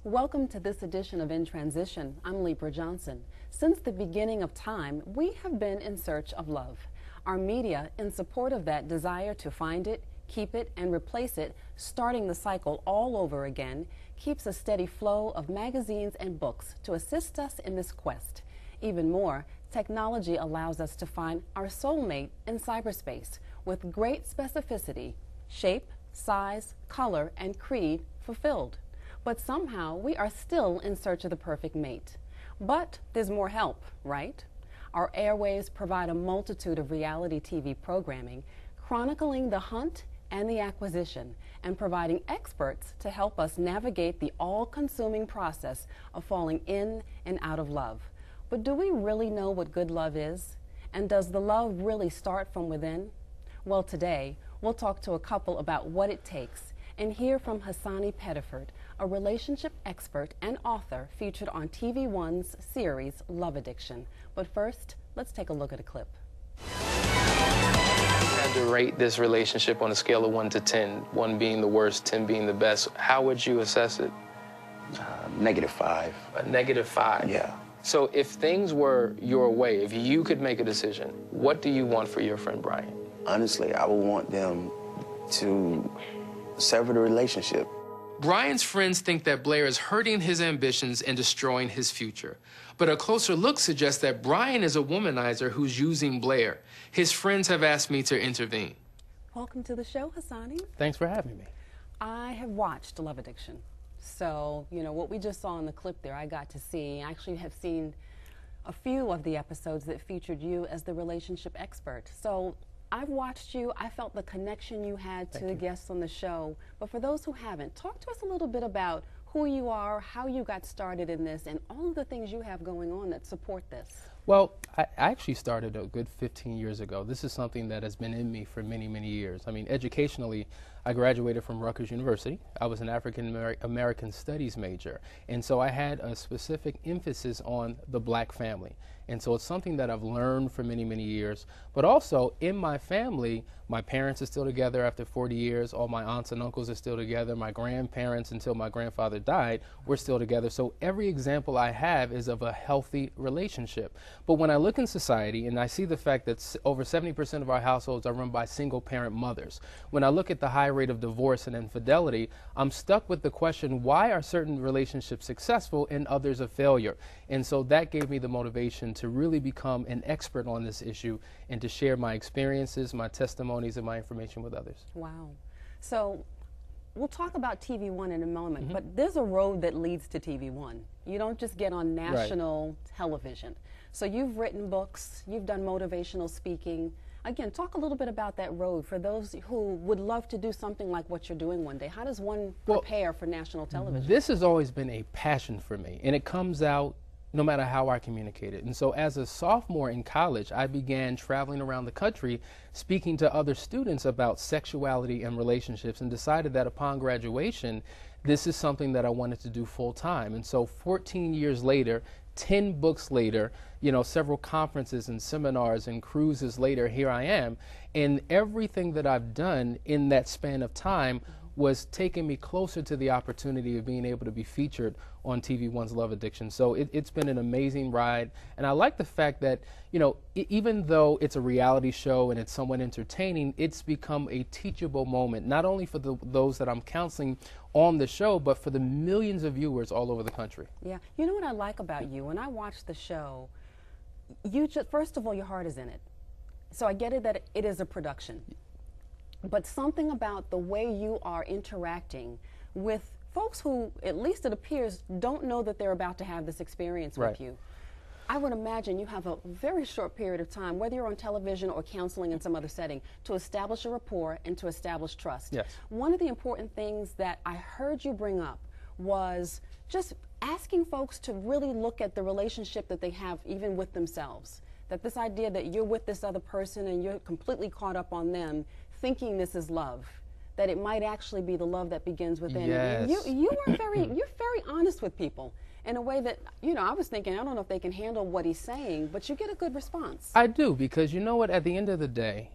Welcome to this edition of In Transition. I'm Libra Johnson. Since the beginning of time, we have been in search of love. Our media, in support of that desire to find it, keep it, and replace it, starting the cycle all over again, keeps a steady flow of magazines and books to assist us in this quest. Even more, technology allows us to find our soulmate in cyberspace with great specificity, shape, size, color, and creed fulfilled. But somehow we are still in search of the perfect mate. But there's more help, right? Our airwaves provide a multitude of reality TV programming, chronicling the hunt and the acquisition, and providing experts to help us navigate the all-consuming process of falling in and out of love. But do we really know what good love is? And does the love really start from within? Well, today, we'll talk to a couple about what it takes and hear from Hasani Pettiford, a relationship expert and author featured on TV One's series Love Addiction. But first, let's take a look at a clip. If you had to rate this relationship on a scale of 1 to 10, 1 being the worst, 10 being the best, how would you assess it? -5. A -5? Yeah. So if things were your way, if you could make a decision, what do you want for your friend Brian? Honestly, I would want them to sever the relationship. Brian's friends think that Blair is hurting his ambitions and destroying his future. But a closer look suggests that Brian is a womanizer who's using Blair. His friends have asked me to intervene. Welcome to the show, Hasani. Thanks for having me. I have watched Love Addiction. So, you know, what we just saw in the clip there, I got to see. I actually have seen a few of the episodes that featured you as the relationship expert. So I've watched you. I felt the connection you had to the guests on the show. But for those who haven't, talk to us a little bit about who you are, how you got started in this, and all of the things you have going on that support this. Well, I actually started a good 15 years ago. This is something that has been in me for many, many years. I mean, educationally, I graduated from Rutgers University. I was an African American Studies major. And so I had a specific emphasis on the black family. And so it's something that I've learned for many, many years. But also in my family, my parents are still together after 40 years. All my aunts and uncles are still together. My grandparents, until my grandfather died, were still together. So every example I have is of a healthy relationship. But when I look in society and I see the fact that over 70% of our households are run by single parent mothers, when I look at the high rate of divorce and infidelity, I'm stuck with the question, why are certain relationships successful and others a failure? And so that gave me the motivation to really become an expert on this issue and to share my experiences, my testimonies, and my information with others. Wow. So we'll talk about TV One in a moment, but there's a road that leads to TV One. You don't just get on national television. So you've written books, you've done motivational speaking. Again, talk a little bit about that road for those who would love to do something like what you're doing one day. How does one prepare for national television? This has always been a passion for me, and it comes out no matter how I communicate it. And so as a sophomore in college, I began traveling around the country speaking to other students about sexuality and relationships, and decided that upon graduation, this is something that I wanted to do full time. And so 14 years later, 10 books later, you know, several conferences and seminars and cruises later, here I am. And everything that I've done in that span of time was taking me closer to the opportunity of being able to be featured on TV One's Love Addiction. So it's been an amazing ride. And I like the fact that, you know, even though it's a reality show and it's somewhat entertaining, it's become a teachable moment, not only for those that I'm counseling on the show, but for the millions of viewers all over the country. Yeah. You know what I like about you? When I watch the show, you just, first of all, your heart is in it. So I get it that it is a production. But something about the way you are interacting with folks who, at least it appears, don't know that they're about to have this experience with you. I would imagine you have a very short period of time, whether you're on television or counseling in some other setting, to establish a rapport and to establish trust. Yes. One of the important things that I heard you bring up was just asking folks to really look at the relationship that they have even with themselves. That this idea that you're with this other person and you're completely caught up on them, thinking this is love, that it might actually be the love that begins within. Yes. You are you're very honest with people in a way that, you know, I was thinking, I don't know if they can handle what he's saying, but you get a good response. I do, because you know what, at the end of the day,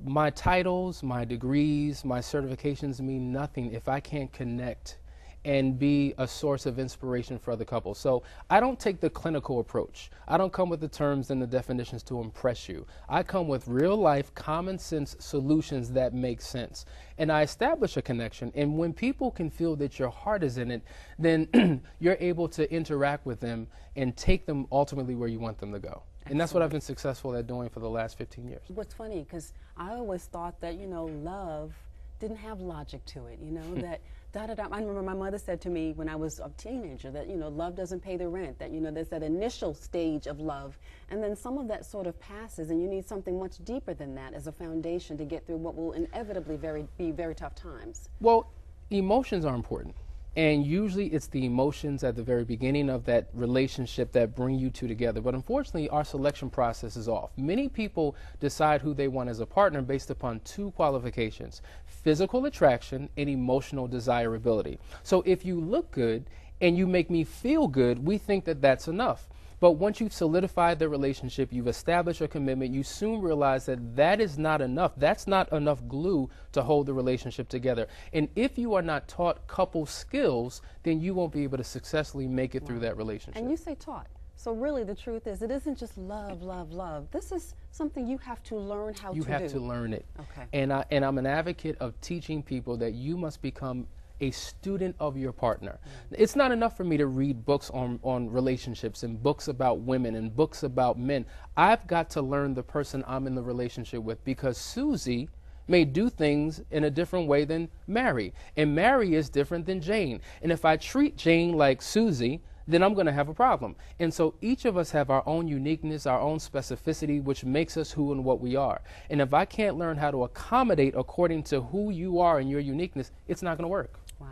my titles, my degrees, my certifications mean nothing if I can't connect and be a source of inspiration for other couples. So I don't take the clinical approach. I don't come with the terms and the definitions to impress you. I come with real life, common sense solutions that make sense. And I establish a connection. And when people can feel that your heart is in it, then you're able to interact with them and take them ultimately where you want them to go. And that's what I've been successful at doing for the last 15 years. What's funny, because I always thought that, you know, love didn't have logic to it, you know, that da-da-da. I remember my mother said to me when I was a teenager that, you know, love doesn't pay the rent, that, you know, there's that initial stage of love, and then some of that sort of passes, and you need something much deeper than that as a foundation to get through what will inevitably be very tough times. Well, emotions are important. And usually it's the emotions at the very beginning of that relationship that bring you two together. But unfortunately, our selection process is off. Many people decide who they want as a partner based upon two qualifications: physical attraction and emotional desirability. So if you look good and you make me feel good, we think that that's enough. But once you've solidified the relationship, you've established a commitment, you soon realize that that is not enough. That's not enough glue to hold the relationship together. And if you are not taught couple skills, then you won't be able to successfully make it through that relationship. And you say taught. So really the truth is it isn't just love, love, love. This is something you have to learn how to do. You have to learn it. Okay. And I'm an advocate of teaching people that you must become a student of your partner. It's not enough for me to read books on relationships and books about women and books about men. I've got to learn the person I'm in the relationship with, because Susie may do things in a different way than Mary, and Mary is different than Jane. And if I treat Jane like Susie, then I'm going to have a problem. And so each of us have our own uniqueness, our own specificity, which makes us who and what we are. And if I can't learn how to accommodate according to who you are and your uniqueness, it's not going to work. Wow.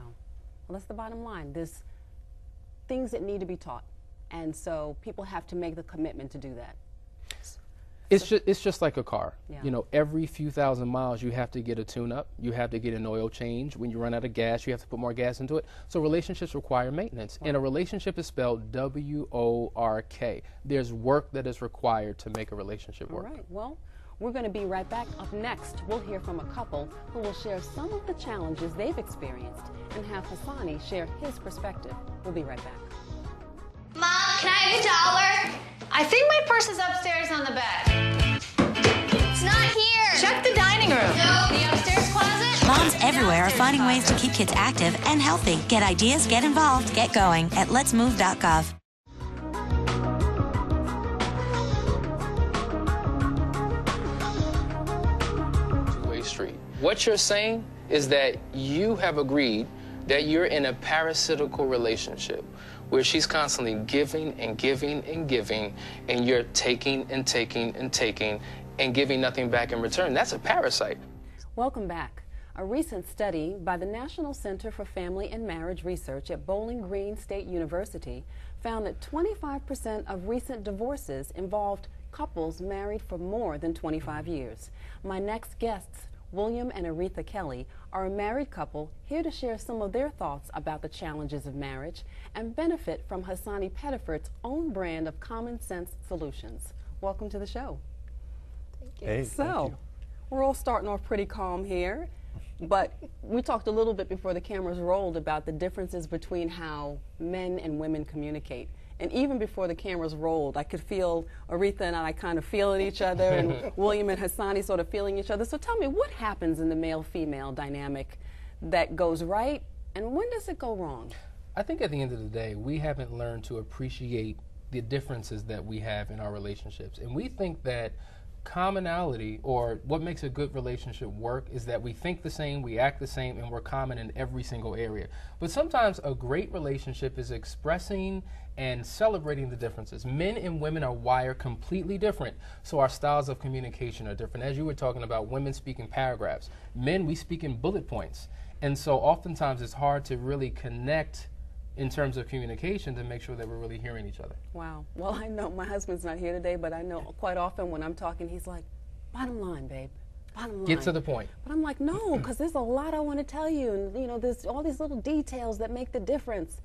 Well, that's the bottom line. There's things that need to be taught. And so people have to make the commitment to do that. It's just like a car. Yeah. You know, every few thousand miles you have to get a tune-up, you have to get an oil change. When you run out of gas, you have to put more gas into it. So relationships require maintenance. Wow. And a relationship is spelled W-O-R-K. There's work that is required to make a relationship work. All right. Well, we're going to be right back. Up next, we'll hear from a couple who will share some of the challenges they've experienced and have Hasani share his perspective. We'll be right back. Mom, can I have $1? I think my purse is upstairs on the bed. It's not here. Check the dining room. No, the upstairs closet. Moms everywhere are finding ways to keep kids active and healthy. Get ideas, get involved, get going at letsmove.gov. Two-way street. What you're saying is that you have agreed that you're in a parasitical relationship where she's constantly giving and giving and giving, and you're taking and taking and taking and giving nothing back in return. That's a parasite. Welcome back. A recent study by the National Center for Family and Marriage Research at Bowling Green State University found that 25% of recent divorces involved couples married for more than 25 years. My next guests, William and Aretha Kelly, are a married couple here to share some of their thoughts about the challenges of marriage and benefit from Hasani Pettiford's own brand of common sense solutions. Welcome to the show. Thank you. Hey, So, thank you. we're all starting off pretty calm here, but we talked a little bit before the cameras rolled about the differences between how men and women communicate. And even before the cameras rolled, I could feel Aretha and I kind of feeling each other, and William and Hasani sort of feeling each other. So tell me, what happens in the male-female dynamic that goes right, and when does it go wrong? I think at the end of the day, we haven't learned to appreciate the differences that we have in our relationships. And we think that commonality, or what makes a good relationship work, is that we think the same, we act the same, and we're common in every single area. But sometimes a great relationship is expressing and celebrating the differences. Men and women are wired completely different, so our styles of communication are different. As you were talking about, women speak in paragraphs. Men, we speak in bullet points. And so oftentimes it's hard to really connect in terms of communication to make sure that we're really hearing each other. Wow. Well, I know my husband's not here today, but I know quite often when I'm talking, he's like, bottom line, babe. Bottom line. Get to the point. But I'm like, no, because there's a lot I want to tell you, and you know, there's all these little details that make the difference.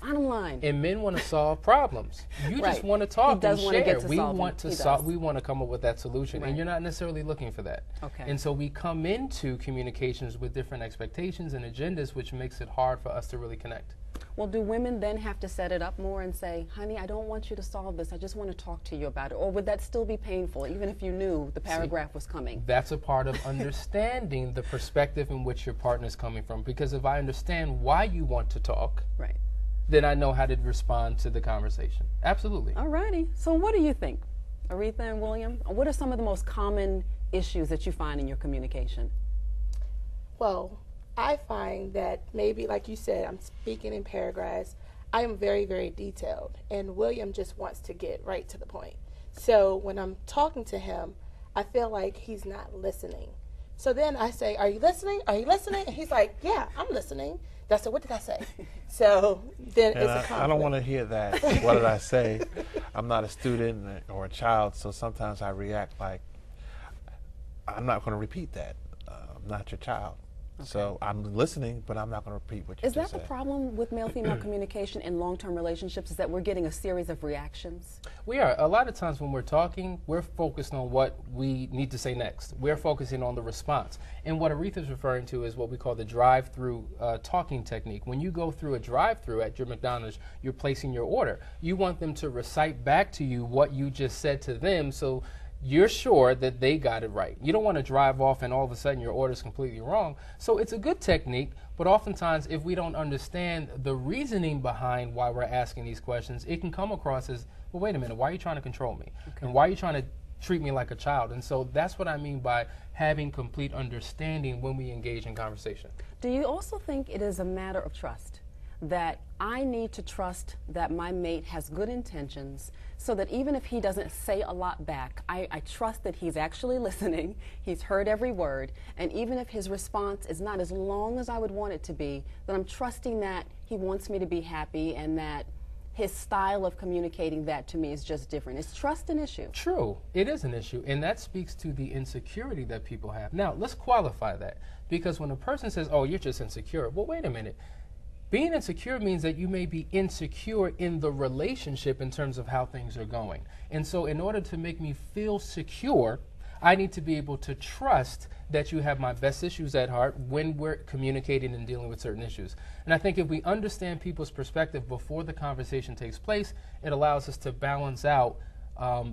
Bottom line. And men want to solve problems. You Right. just want to talk He does and want to share. get to We solving. want to He solve. does. We want to come up with that solution, Right. and you're not necessarily looking for that. Okay. And so we come into communications with different expectations and agendas, which makes it hard for us to really connect. Well, do women then have to set it up more and say, honey, I don't want you to solve this. I just want to talk to you about it? Or would that still be painful, even if you knew the paragraph was coming? That's a part of understanding the perspective in which your partner is coming from. Because if I understand why you want to talk, Right. then I know how to respond to the conversation. Absolutely. All righty. So what do you think, Aretha and William? What are some of the most common issues that you find in your communication? Well, I find that maybe, like you said, I'm speaking in paragraphs. I am very, very detailed, and William just wants to get right to the point. So when I'm talking to him, I feel like he's not listening. So then I say, are you listening? Are you listening? And he's like, yeah, I'm listening. That's what did I say? So then And it's a conflict. I don't want to hear that. What did I say? I'm not a student or a child, so sometimes I react like, I'm not going to repeat that. I'm not your child. So I'm listening, but I'm not going to repeat what you Is just that said. the problem with male-female communication in long-term relationships, is that we're getting a series of reactions? We are. A lot of times when we're talking, we're focused on what we need to say next. We're focusing on the response. And what Aretha's referring to is what we call the drive-through talking technique. When you go through a drive-through at your McDonald's, you're placing your order. You want them to recite back to you what you just said to them, so you're sure that they got it right. You don't want to drive off and all of a sudden your order is completely wrong. So it's a good technique, but oftentimes if we don't understand the reasoning behind why we're asking these questions, it can come across as, well, wait a minute, why are you trying to control me? And why are you trying to treat me like a child? And so that's what I mean by having complete understanding when we engage in conversation. Do you also think it is a matter of trust? That I need to trust that my mate has good intentions, so that even if he doesn't say a lot back, I trust that he's actually listening, he's heard every word, and even if his response is not as long as I would want it to be, then I'm trusting that he wants me to be happy and that his style of communicating that to me is just different. Is trust an issue? True, it is an issue, and that speaks to the insecurity that people have. Now, let's qualify that, because when a person says, oh, you're just insecure, well, wait a minute. Being insecure means that you may be insecure in the relationship in terms of how things are going. And so in order to make me feel secure, I need to be able to trust that you have my best issues at heart when we're communicating and dealing with certain issues. And I think if we understand people's perspective before the conversation takes place, it allows us to balance out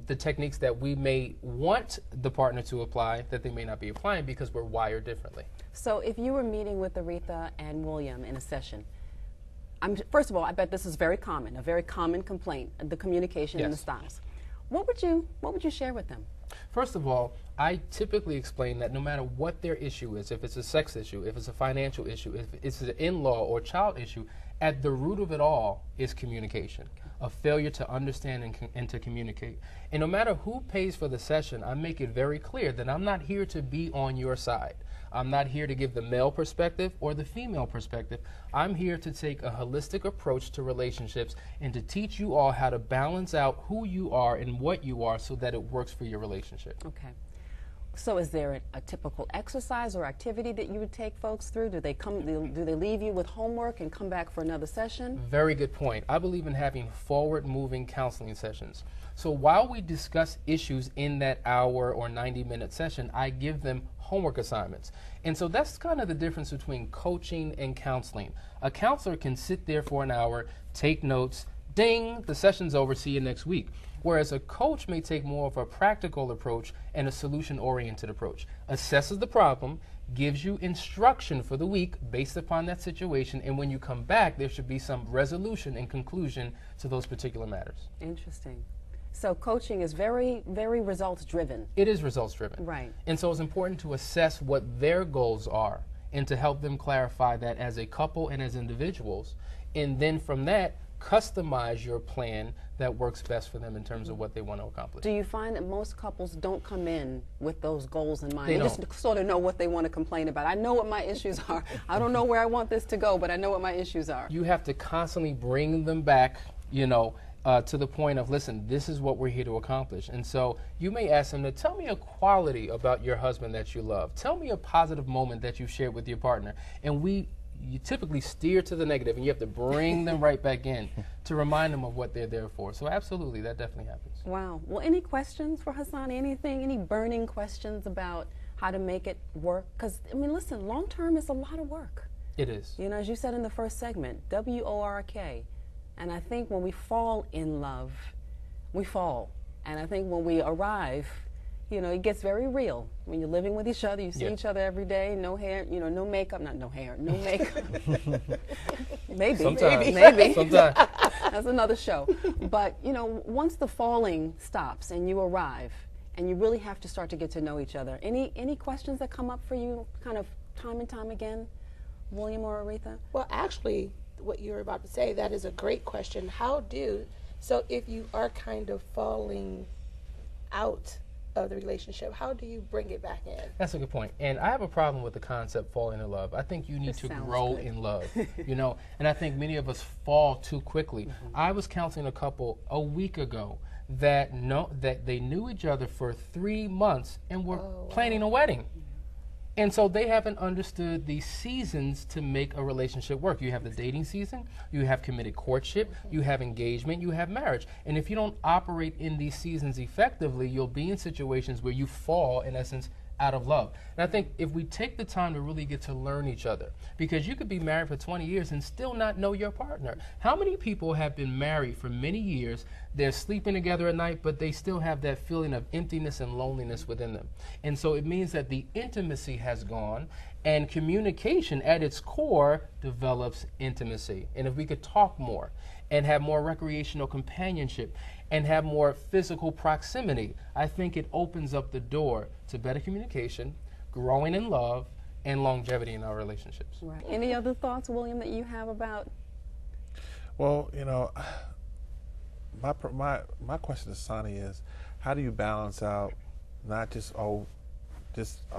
the techniques that we may want the partner to apply that they may not be applying because we're wired differently. So if you were meeting with Aretha and William in a session, first of all, I bet this is very common, a very common complaint, the communication and the Yes. styles. What would you share with them? First of all, I typically explain that no matter what their issue is, if it's a sex issue, if it's a financial issue, if it's an in-law or child issue, at the root of it all is communication, a failure to understand and to communicate. And no matter who pays for the session, I make it very clear that I'm not here to be on your side. I'm not here to give the male perspective or the female perspective. I'm here to take a holistic approach to relationships and to teach you all how to balance out who you are and what you are so that it works for your relationship. Okay. So is there a typical exercise or activity that you would take folks through? Do they leave you with homework and come back for another session? Very good point. I believe in having forward-moving counseling sessions. So while we discuss issues in that hour or 90-minute session, I give them homework assignments. And so that's kind of the difference between coaching and counseling. A counselor can sit there for an hour, take notes, ding, the session's over, see you next week. Whereas a coach may take more of a practical approach and a solution-oriented approach. Assesses the problem, gives you instruction for the week based upon that situation, and when you come back, there should be some resolution and conclusion to those particular matters. Interesting. So coaching is very, very results-driven. It is results-driven. Right. And so it's important to assess what their goals are and to help them clarify that as a couple and as individuals. And then from that, customize your plan that works best for them in terms of what they want to accomplish. Do you find that most couples don't come in with those goals in mind? They just don't. sort of know what they want to complain about. I know what my issues are. I don't know where I want this to go, but I know what my issues are. You have to constantly bring them back, to the point of, listen, this is what we're here to accomplish. And so you may ask them to tell me a quality about your husband that you love. Tell me a positive moment that you shared with your partner. And we you typically steer to the negative, and you have to bring them right back in to remind them of what they're there for. So absolutely, that definitely happens. Wow. Well, any questions for Hasani? Anything, any burning questions about how to make it work? Because, I mean, listen, long term is a lot of work. It is. You know, as you said in the first segment, WORK. And I think when we fall in love, we fall. And I think when we arrive, you know, it gets very real. When you're living with each other, you see each other every day, no hair, you know, no makeup, not no hair, no makeup. Maybe. Sometimes. That's another show. But, you know, once the falling stops and you arrive, and you really have to start to get to know each other, any questions that come up for you kind of time and time again, William or Aretha? Well, actually, what you were about to say, that is a great question. So if you are kind of falling out of the relationship, how do you bring it back in? That's a good point. And I have a problem with the concept falling in love. I think you need to grow in love, you know, and I think many of us fall too quickly. I was counseling a couple a week ago that they knew each other for 3 months and were planning a wedding. And so they haven't understood the seasons to make a relationship work. You have the dating season, you have committed courtship, you have engagement, you have marriage. And if you don't operate in these seasons effectively, you'll be in situations where you fall, in essence, out of love. And I think if we take the time to really get to learn each other, because you could be married for 20 years and still not know your partner. How many people have been married for many years, they're sleeping together at night, but they still have that feeling of emptiness and loneliness within them? And so it means that the intimacy has gone, and communication at its core develops intimacy. And if we could talk more and have more recreational companionship and have more physical proximity, I think it opens up the door to better communication, growing in love, and longevity in our relationships. Right. Any other thoughts, William, that you have about? Well, you know, my question to Sonny is, how do you balance out not just a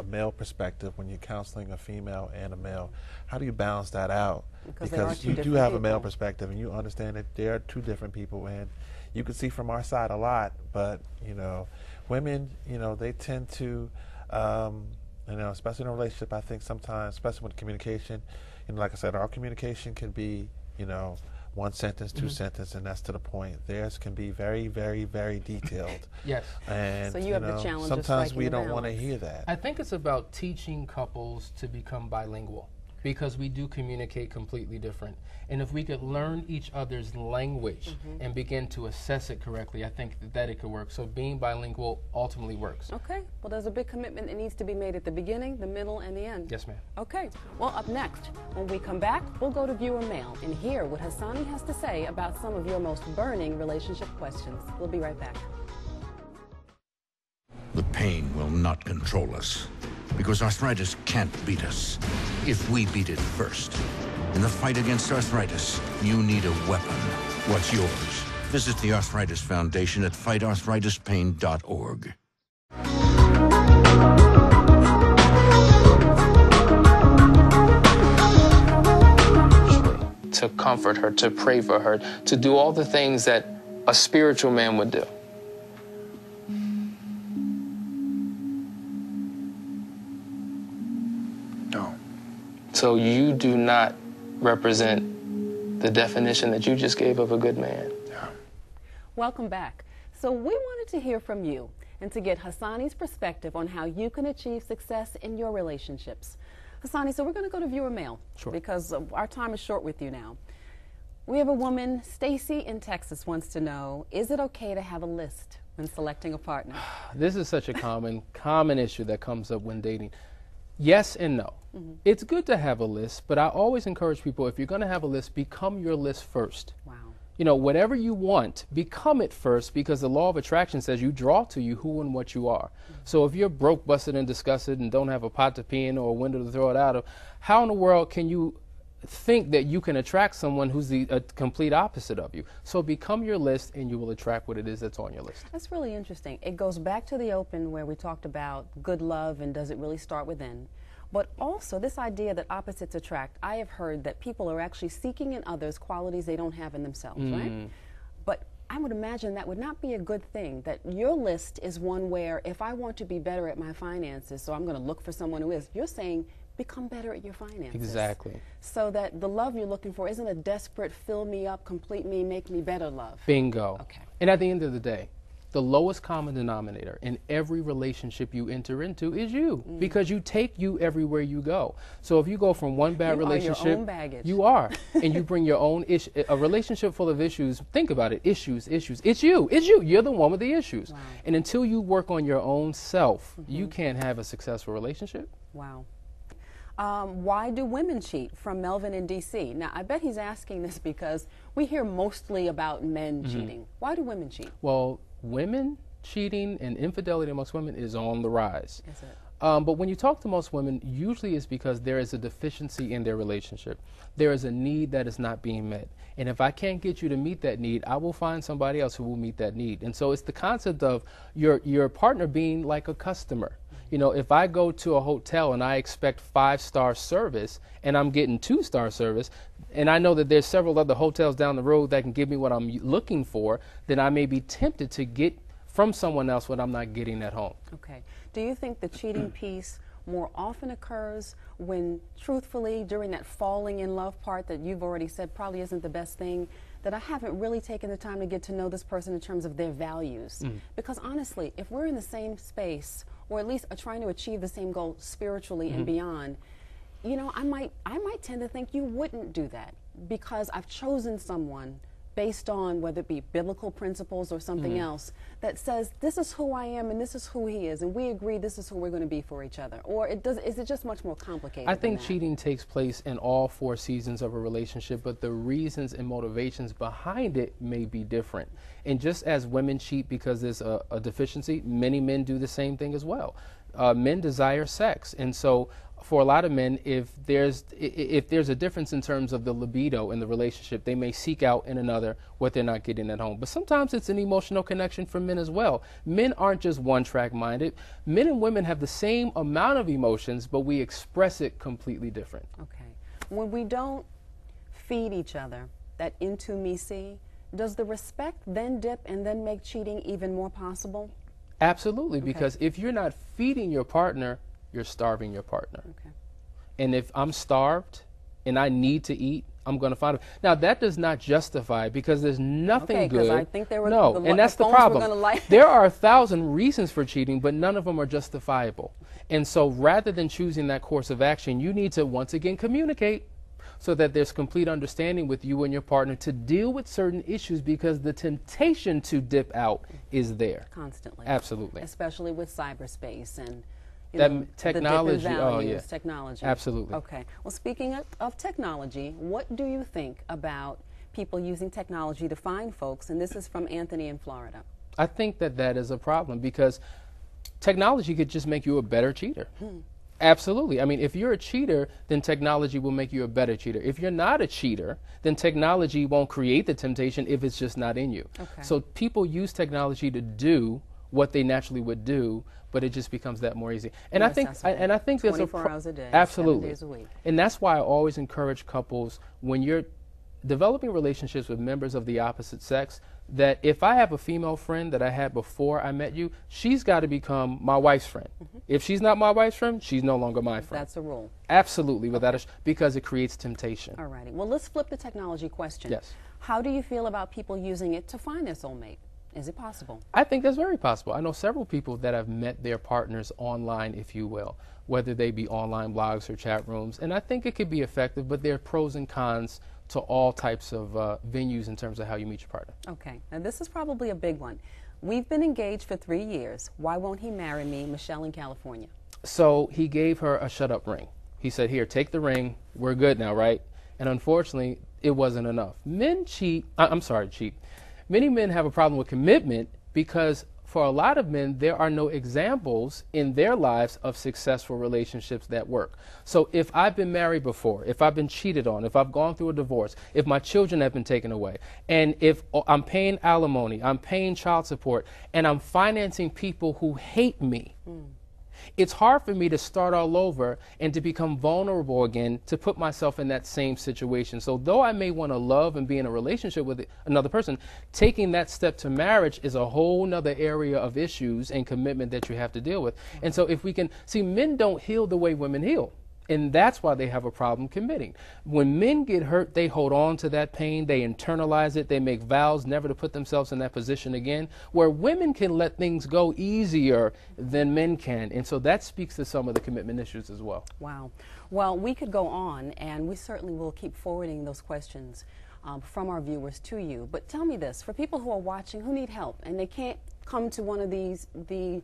male perspective when you're counseling a female and a male? How do you balance that out? Because you do have a male perspective, and you understand that there are two different people, and you can see from our side a lot, but, you know, women, you know, they tend to, you know, especially in a relationship, I think sometimes, especially with communication, you know, like I said, our communication can be, you know, one sentence, two sentences, and that's to the point. Theirs can be very, very, very detailed. Yes. And so you have the challenge of sometimes we striking the don't want to balance. hear that. I think it's about teaching couples to become bilingual, because we do communicate completely different. And if we could learn each other's language and begin to assess it correctly, I think that it could work. So being bilingual ultimately works. Okay. Well, there's a big commitment that needs to be made at the beginning, the middle, and the end. Yes, ma'am. Okay. Well, up next, when we come back, we'll go to viewer mail and hear what Hasani has to say about some of your most burning relationship questions. We'll be right back. The pain will not control us, because arthritis can't beat us if we beat it first. In the fight against arthritis, you need a weapon. What's yours? Visit the Arthritis Foundation at fightarthritispain.org. To comfort her, to pray for her, to do all the things that a spiritual man would do. No. So you do not represent the definition that you just gave of a good man. Yeah. Welcome back. So we wanted to hear from you and to get Hasani's perspective on how you can achieve success in your relationships. Hasani, so we're going to go to viewer mail because our time is short with you now. We have a woman, Stacy in Texas, wants to know, is it okay to have a list when selecting a partner? This is such a common issue that comes up when dating. Yes and no. It's good to have a list, but I always encourage people, if you're going to have a list, become your list first. Wow. You know, whatever you want, become it first, because the law of attraction says you draw to you who and what you are. So if you're broke, busted, and disgusted and don't have a pot to pee in or a window to throw it out of, how in the world can you think that you can attract someone who's the complete opposite of you? So become your list, and you will attract what it is that's on your list. That's really interesting. It goes back to the open where we talked about good love and does it really start within. But also this idea that opposites attract. I have heard that people are actually seeking in others qualities they don't have in themselves, right? But I would imagine that would not be a good thing, that your list is one where if I want to be better at my finances, so I'm going to look for someone who is. You're saying become better at your finances. Exactly. So that the love you're looking for isn't a desperate fill me up, complete me, make me better love. Bingo. Okay. And at the end of the day, the lowest common denominator in every relationship you enter into is you, because you take you everywhere you go. So if you go from one bad relationship, your own baggage. You are, and you bring your own issue. A relationship full of issues. Think about it: issues. It's you. You're the one with the issues. Wow. And until you work on your own self, you can't have a successful relationship. Wow. Why do women cheat? From Melvin in D.C. Now, I bet he's asking this because we hear mostly about men cheating. Why do women cheat? Well, women cheating and infidelity amongst women is on the rise. Is it? But when you talk to most women, usually it's because there is a deficiency in their relationship. There is a need that is not being met. And if I can't get you to meet that need, I will find somebody else who will meet that need. And so it's the concept of your partner being like a customer. You know, if I go to a hotel and I expect 5-star service and I'm getting 2-star service, and I know that there's several other hotels down the road that can give me what I'm looking for, then I may be tempted to get from someone else what I'm not getting at home. Okay. Do you think the cheating piece more often occurs when, truthfully, during that falling in love part that you've already said probably isn't the best thing, that I haven't really taken the time to get to know this person in terms of their values? Because honestly, if we're in the same space, or at least are trying to achieve the same goal spiritually and beyond, you know, I might tend to think you wouldn't do that because I've chosen someone based on whether it be biblical principles or something else that says this is who I am and this is who he is, and we agree this is who we're going to be for each other. Or is it just much more complicated? I think than that? cheating takes place in all 4 seasons of a relationship, but the reasons and motivations behind it may be different. And just as women cheat because there's a deficiency, many men do the same thing as well. Men desire sex, and so for a lot of men, if there's a difference in terms of the libido in the relationship, they may seek out in another what they're not getting at home. But sometimes it's an emotional connection for men as well. Men aren't just one-track minded. Men and women have the same amount of emotions, but we express it completely different. Okay. When we don't feed each other that intimacy, does the respect then dip and then make cheating even more possible? Absolutely, because if you're not feeding your partner, you're starving your partner. Okay. And if I'm starved and I need to eat, I'm going to find it. Now, that does not justify, because there's nothing good. I think there were and that's the problem. There are 1,000 reasons for cheating, but none of them are justifiable. And so rather than choosing that course of action, you need to once again communicate so that there's complete understanding with you and your partner to deal with certain issues, because the temptation to dip out is there. Constantly. Absolutely. Especially with cyberspace and technology. The oh yeah, technology. Absolutely. Okay. Well, speaking of technology, what do you think about people using technology to find folks? And this is from Anthony in Florida. I think that is a problem, because technology could just make you a better cheater. Absolutely. I mean, if you're a cheater, then technology will make you a better cheater. If you're not a cheater, then technology won't create the temptation if it's just not in you. Okay. So people use technology to do what they naturally would do, but it just becomes that more easy. And I think there's 24 hours a day, absolutely 7 days a week. And that's why I always encourage couples, when you're developing relationships with members of the opposite sex, that if I have a female friend that I had before I met you, she's got to become my wife's friend. If she's not my wife's friend, she's no longer my friend. That's a rule. Absolutely, because it creates temptation. All righty. Well, let's flip the technology question. Yes. How do you feel about people using it to find their soulmate? Is it possible? I think that's very possible. I know several people that have met their partners online, if you will, whether they be online blogs or chat rooms, and I think it could be effective, but there are pros and cons to all types of venues in terms of how you meet your partner. Okay, and this is probably a big one. We've been engaged for 3 years. Why won't he marry me? Michelle in California. So he gave her a shut-up ring. He said, here, take the ring. We're good now, right? And unfortunately, it wasn't enough. Cheat. Many men have a problem with commitment because for a lot of men, there are no examples in their lives of successful relationships that work. So if I've been married before, if I've been cheated on, if I've gone through a divorce, if my children have been taken away, and if I'm paying alimony, I'm paying child support, and I'm financing people who hate me, it's hard for me to start all over and to become vulnerable again, to put myself in that same situation. So though I may want to love and be in a relationship with another person, taking that step to marriage is a whole nother area of issues and commitment that you have to deal with. And so if we can see, men don't heal the way women heal. And that's why they have a problem committing. When men get hurt, they hold on to that pain, they internalize it, they make vows never to put themselves in that position again, where women can let things go easier than men can. And so that speaks to some of the commitment issues as well. Wow. Well, we could go on, and we certainly will keep forwarding those questions from our viewers to you. But tell me this, for people who are watching who need help and they can't come to one of the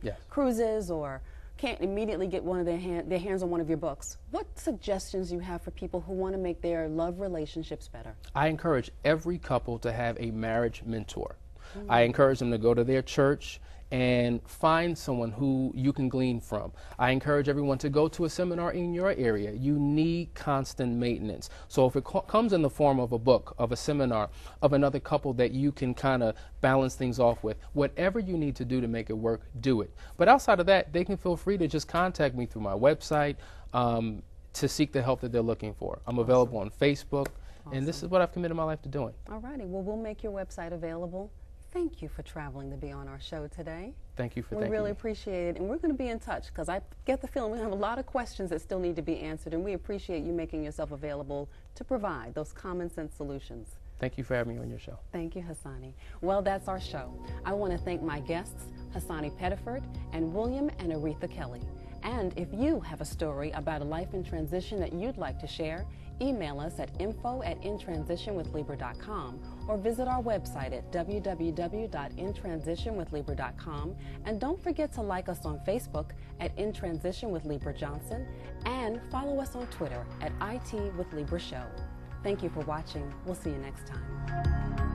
Yes. cruises or can't immediately get one of their hands on one of your books, what suggestions you have for people who want to make their love relationships better? I encourage every couple to have a marriage mentor. I encourage them to go to their church and find someone who you can glean from. I encourage everyone to go to a seminar in your area. You need constant maintenance. So if it comes in the form of a book, of a seminar, of another couple that you can kind of balance things off with, whatever you need to do to make it work, do it. But outside of that, they can feel free to just contact me through my website to seek the help that they're looking for. I'm available on Facebook, and this is what I've committed my life to doing. All righty. Well, we'll make your website available. Thank you for traveling to be on our show today. Thank you for We really appreciate it, and we're going to be in touch because I get the feeling we have a lot of questions that still need to be answered, and we appreciate you making yourself available to provide those common sense solutions. Thank you for having me on your show. Thank you, Hasani. Well, that's our show. I want to thank my guests, Hasani Pettiford and William and Aretha Kelly. And if you have a story about a life in transition that you'd like to share, email us at info@intransitionwithlibra.com or visit our website at www.intransitionwithlibra.com. And don't forget to like us on Facebook at In Transition with Libra Johnson and follow us on Twitter at IT with Libra Show. Thank you for watching. We'll see you next time.